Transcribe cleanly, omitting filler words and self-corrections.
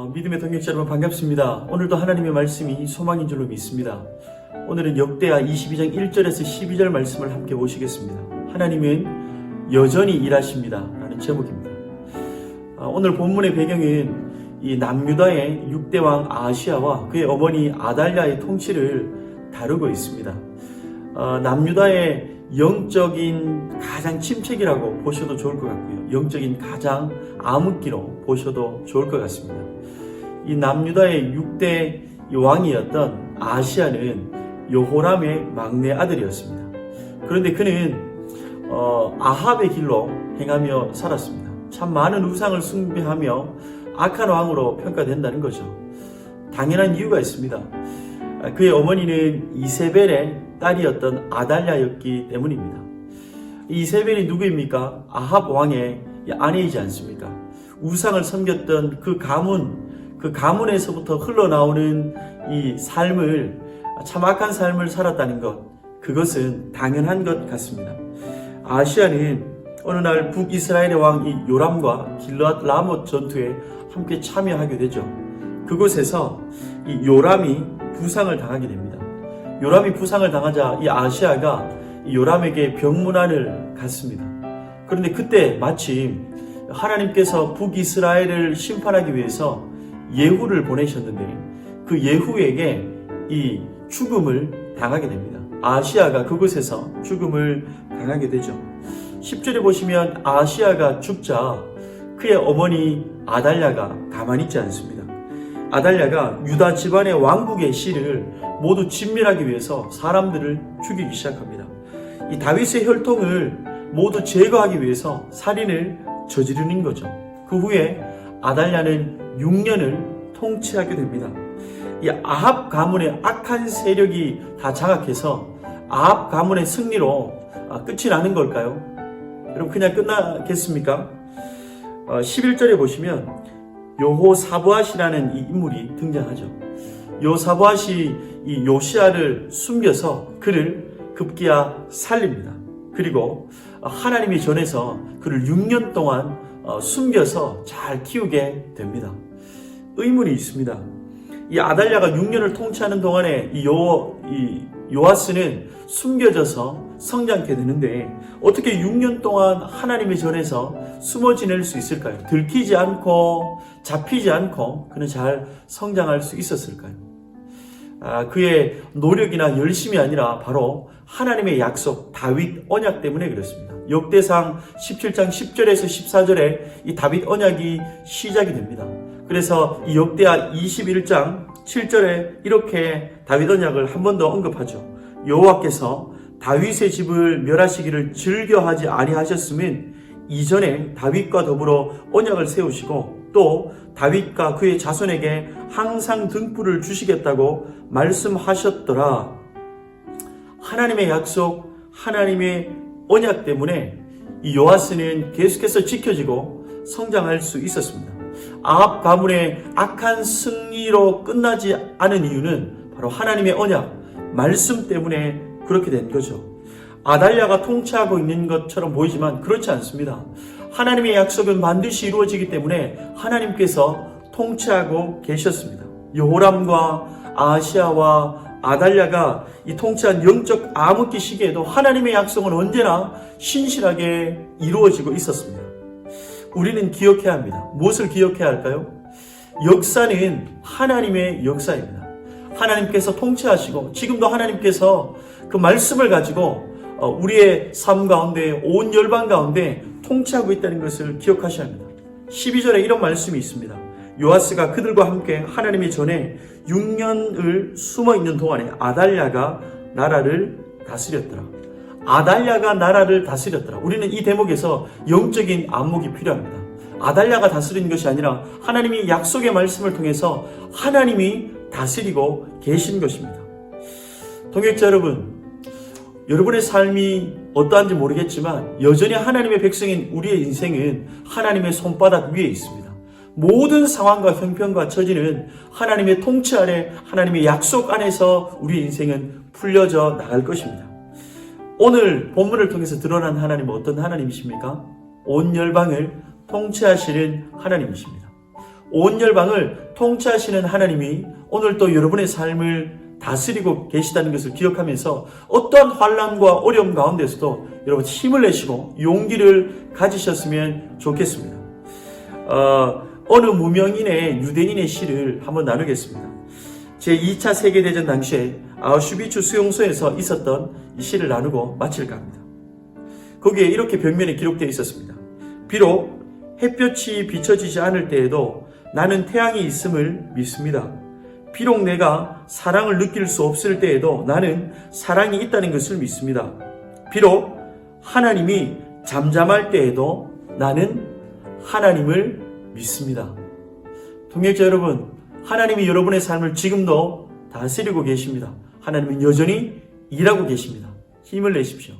믿음의 동역자 여러분 반갑습니다. 오늘도 하나님의 말씀이 소망인 줄로 믿습니다. 오늘은 역대하 22장 1절에서 12절 말씀을 함께 보시겠습니다. 하나님은 여전히 일하십니다 라는 제목입니다. 오늘 본문의 배경은 이 남유다의 6대왕 아하시야와 그의 어머니 아달랴의 통치를 다루고 있습니다. 남유다의 영적인 가장 침체기라고 보셔도 좋을 것 같고요. 영적인 가장 암흑기로 보셔도 좋을 것 같습니다. 이 남유다의 6대 왕이었던 아하시야는 여호람의 막내 아들이었습니다. 그런데 그는 아합의 길로 행하며 살았습니다. 참 많은 우상을 숭배하며 악한 왕으로 평가된다는 거죠. 당연한 이유가 있습니다. 그의 어머니는 이세벨의 딸이었던 아달랴였기 때문입니다. 이세벨이 누구입니까? 아합 왕의 아내이지 않습니까? 우상을 섬겼던 그 가문에서부터 흘러나오는 이 삶을, 참 악한 삶을 살았다는 것, 그것은 당연한 것 같습니다. 아하시야는 어느 날 북이스라엘의 왕 이 요람과 길르앗 라못 전투에 함께 참여하게 되죠. 그곳에서 이 요람이 부상을 당하게 됩니다. 요람이 부상을 당하자 이 아하시야가 요람에게 병문안을 갔습니다. 그런데 그때 마침 하나님께서 북이스라엘을 심판하기 위해서 예후를 보내셨는데 그 예후에게 이 죽음을 당하게 됩니다. 아하시야가 그곳에서 죽음을 당하게 되죠. 10절에 보시면 아하시야가 죽자 그의 어머니 아달랴가 가만히 있지 않습니다. 아달랴가 유다 집안의 왕국의 씨를 모두 진멸하기 위해서 사람들을 죽이기 시작합니다. 이 다윗의 혈통을 모두 제거하기 위해서 살인을 저지르는 거죠. 그 후에 아달랴는 6년을 통치하게 됩니다. 이 아합 가문의 악한 세력이 다 장악해서 아합 가문의 승리로 끝이 나는 걸까요? 여러분 그냥 끝나겠습니까? 11절에 보시면 여호사부앗이라는 이 인물이 등장하죠. 여호사부앗이 이 요시야를 숨겨서 그를 급기야 살립니다. 그리고 하나님이 전해서 그를 6년 동안 숨겨서 잘 키우게 됩니다. 의문이 있습니다. 이 아달랴가 6년을 통치하는 동안에 이 요아스는 숨겨져서 성장케 되는데 어떻게 6년 동안 하나님의 전에서 숨어 지낼 수 있을까요? 들키지 않고 잡히지 않고 그는 잘 성장할 수 있었을까요? 그의 노력이나 열심이 아니라 바로 하나님의 약속 다윗 언약 때문에 그렇습니다. 역대상 17장 10절에서 14절에 이 다윗 언약이 시작이 됩니다. 그래서 이 역대하 21장 7절에 이렇게 다윗 언약을 한 번 더 언급하죠. 여호와께서 다윗의 집을 멸하시기를 즐겨하지 아니하셨으면 이전에 다윗과 더불어 언약을 세우시고 또 다윗과 그의 자손에게 항상 등불을 주시겠다고 말씀하셨더라. 하나님의 약속, 하나님의 언약 때문에 이 요아스는 계속해서 지켜지고 성장할 수 있었습니다. 아합 가문의 악한 승리로 끝나지 않은 이유는 바로 하나님의 언약, 말씀 때문에 그렇게 된 거죠. 아달랴가 통치하고 있는 것처럼 보이지만 그렇지 않습니다. 하나님의 약속은 반드시 이루어지기 때문에 하나님께서 통치하고 계셨습니다. 여호람과 아하시야와 아달랴가 이 통치한 영적 암흑기 시기에도 하나님의 약속은 언제나 신실하게 이루어지고 있었습니다. 우리는 기억해야 합니다. 무엇을 기억해야 할까요? 역사는 하나님의 역사입니다. 하나님께서 통치하시고 지금도 하나님께서 그 말씀을 가지고 우리의 삶 가운데 온 열방 가운데 통치하고 있다는 것을 기억하셔야 합니다. 12절에 이런 말씀이 있습니다. 요아스가 그들과 함께 하나님의 전에 6년을 숨어있는 동안에 아달랴가 나라를 다스렸더라. 아달랴가 나라를 다스렸더라. 우리는 이 대목에서 영적인 안목이 필요합니다. 아달랴가 다스리는 것이 아니라 하나님이 약속의 말씀을 통해서 하나님이 다스리고 계신 것입니다. 동역자 여러분, 여러분의 삶이 어떠한지 모르겠지만 여전히 하나님의 백성인 우리의 인생은 하나님의 손바닥 위에 있습니다. 모든 상황과 형편과 처지는 하나님의 통치 아래, 하나님의 약속 안에서 우리의 인생은 풀려져 나갈 것입니다. 오늘 본문을 통해서 드러난 하나님은 어떤 하나님이십니까? 온 열방을 통치하시는 하나님이십니다. 온 열방을 통치하시는 하나님이 오늘 또 여러분의 삶을 다스리고 계시다는 것을 기억하면서 어떠한 환난과 어려움 가운데서도 여러분 힘을 내시고 용기를 가지셨으면 좋겠습니다. 어느 무명인의 유대인의 시를 한번 나누겠습니다. 제2차 세계대전 당시에 아우슈비츠 수용소에서 있었던 이 시를 나누고 마칠까 합니다. 거기에 이렇게 벽면에 기록되어 있었습니다. 비록 햇볕이 비춰지지 않을 때에도 나는 태양이 있음을 믿습니다. 비록 내가 사랑을 느낄 수 없을 때에도 나는 사랑이 있다는 것을 믿습니다. 비록 하나님이 잠잠할 때에도 나는 하나님을 믿습니다. 동역자 여러분, 하나님이 여러분의 삶을 지금도 다스리고 계십니다. 하나님은 여전히 일하고 계십니다. 힘을 내십시오.